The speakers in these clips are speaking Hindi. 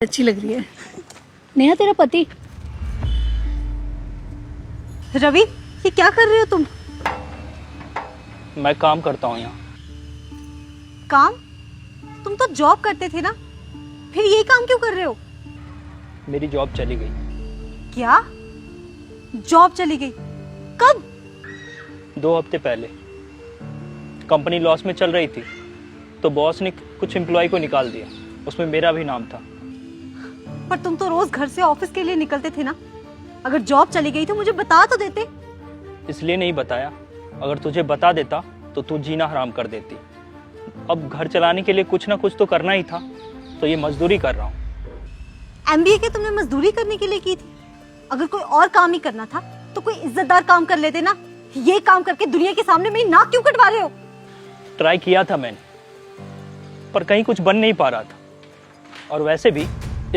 अच्छी लग रही है। नेहा, तेरा पति? रवि, ये क्या कर रहे हो तुम? मैं काम करता हूँ यहाँ। काम? तुम तो जॉब करते थे ना, फिर ये काम क्यों कर रहे हो? मेरी जॉब चली गई। क्या? जॉब चली गई? कब? 2 हफ्ते पहले। कंपनी लॉस में चल रही थी तो बॉस ने कुछ एम्प्लॉय को निकाल दिया, उसमें मेरा भी नाम था। पर तुम तो रोज घर से ऑफिस के लिए निकलते थे ना, अगर जॉब चली गई तो मुझे बता तो देते। इसलिए नहीं बताया, अगर तुझे बता देता तो तू जीना हराम कर देती। अब घर चलाने के लिए कुछ ना कुछ तो करना ही था, तो ये मजदूरी कर रहा हूँ। एमबीए के तुमने मजदूरी करने के लिए की थी? अगर कोई और काम ही करना था तो कोई इज्जतदार काम कर लेते ना। ये काम करके दुनिया के सामने मेरी नाक क्यों कटवा रहे हो? ट्राई किया था मैंने, पर कहीं कुछ बन नहीं पा रहा था। और वैसे भी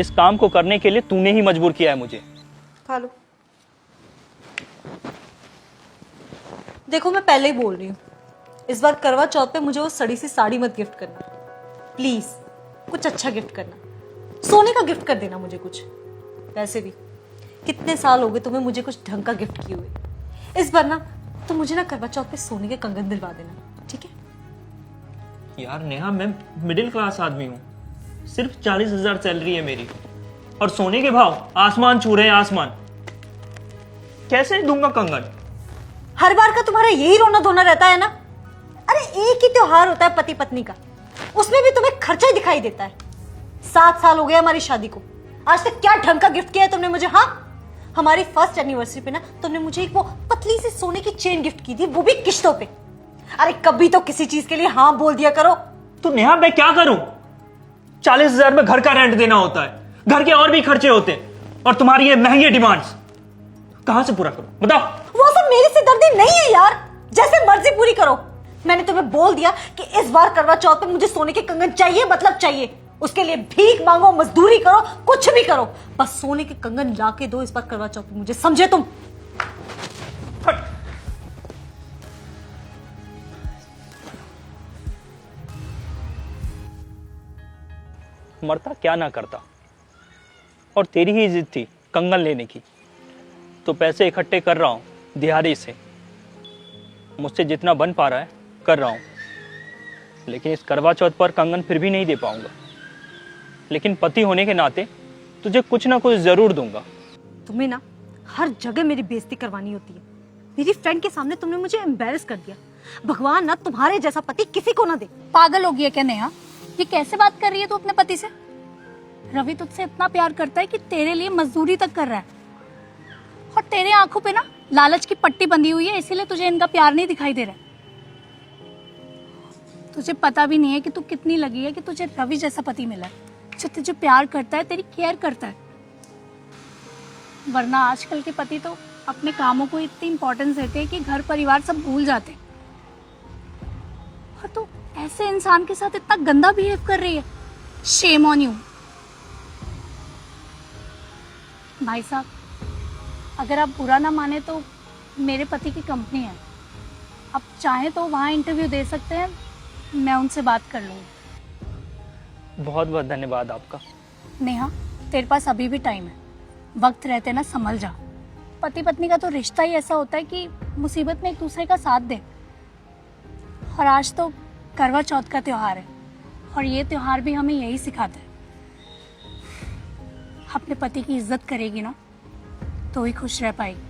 इस काम को करने के लिए तूने ही मजबूर किया है मुझे। खा लो। देखो, मैं पहले ही बोल रही हूँ, इस बार करवा चौथ पे मुझे वो सड़ी सी साड़ी मत गिफ्ट करना प्लीज। कुछ अच्छा गिफ्ट करना, सोने का गिफ्ट कर देना मुझे कुछ। वैसे भी कितने साल हो गए तुम्हें मुझे कुछ ढंग का गिफ्ट किए हुए। इस बार ना तो मुझे ना करवा चौथ पे सोने के कंगन दिलवा देना, ठीक है? यार नेहा, मैं मिडिल क्लास आदमी हूँ, सिर्फ 40,000 सैलरी है मेरी, और सोने के भाव आसमान छू रहे हैं, आसमान। कैसे दूंगा कंगन? हर बार का तुम्हारा यही रोना धोना रहता है ना। अरे एक ही त्योहार होता है पति पत्नी का, उसमें भी तुम्हें खर्चा ही दिखाई देता है। 7 साल हो गए हमारी शादी को, आज तक क्या ढंग का गिफ्ट किया है तुमने मुझे? हाँ, हमारी फर्स्ट एनिवर्सरी पे ना तुमने मुझे एक वो पतली सी सोने की चेन गिफ्ट की थी, वो भी किश्तों पे। अरे कभी तो किसी चीज के लिए हाँ बोल दिया करो। तो नेहा, मैं क्या करूं? 40,000 में घर का रेंट देना होता है, घर के और भी खर्चे होते हैं, और तुम्हारी ये महंगी डिमांड्स कहां से पूरा करूं बताओ? वो सब मेरी सिरदर्दी नहीं है यार, जैसे मर्जी पूरी करो। मैंने तुम्हें बोल दिया कि इस बार करवा चौथ पे मुझे सोने के कंगन चाहिए, मतलब चाहिए। उसके लिए भीख मांगो, मजदूरी करो, कुछ भी करो, बस सोने के कंगन लाके दो इस बार करवा चौथ पे मुझे, समझे तुम? मरता क्या ना करता, और तेरी ही जिद थी कंगन लेने की, तो पैसे इकट्ठे कर रहा हूं दिहाड़ी से। मुझसे जितना बन पा रहा है कर रहा हूं, लेकिन इस करवा चौथ पर कंगन फिर भी नहीं दे पाऊंगा। लेकिन पति होने के नाते तुझे कुछ ना कुछ जरूर दूंगा। तुम्हें ना हर जगह मेरी बेइज्जती करवानी होती है। मेरी फ्रेंड के सामने तुमने मुझे एम्बैरेस कर दिया। भगवान ना तुम्हारे जैसा पति किसी को ना दे। पागल हो गया क्या नेहा? ये कैसे बात कर रही है तू अपने पति से? रवि तुझसे इतना प्यार करता है कि तेरे लिए मजदूरी तक कर रहा है, और तेरे आंखों पे ना लालच की पट्टी बंधी हुई है, इसीलिए तुझे इनका प्यार नहीं दिखाई दे रहा है। तुझे पता भी नहीं है कि तू कितनी लगी है कि तुझे रवि जैसा पति मिला है, जो तुझे प्यार करता है, तेरी केयर करता है। वरना आजकल के पति तो अपने कामों को इतनी इंपॉर्टेंस देते हैं कि घर परिवार सब भूल जाते हैं। और तू ऐसे इंसान के साथ इतना गंदा बिहेव कर रही है। Shame on you. भाई साहब, अगर आप बुरा ना माने तो मेरे पति की कंपनी है, आप चाहें तो वहाँ इंटरव्यू दे सकते हैं, मैं उनसे बात कर लूँगी। बहुत बहुत धन्यवाद आपका। नेहा, तेरे पास अभी भी टाइम है, वक्त रहते ना संभल जा। पति पत्नी का तो रिश्ता ही ऐसा होता है कि मुसीबत में एक दूसरे का साथ दे। और आज तो करवा चौथ का त्योहार है, और ये त्योहार भी हमें यही सिखाता है। अपने पति की इज्जत करेगी ना तो ही खुश रह पाएगी।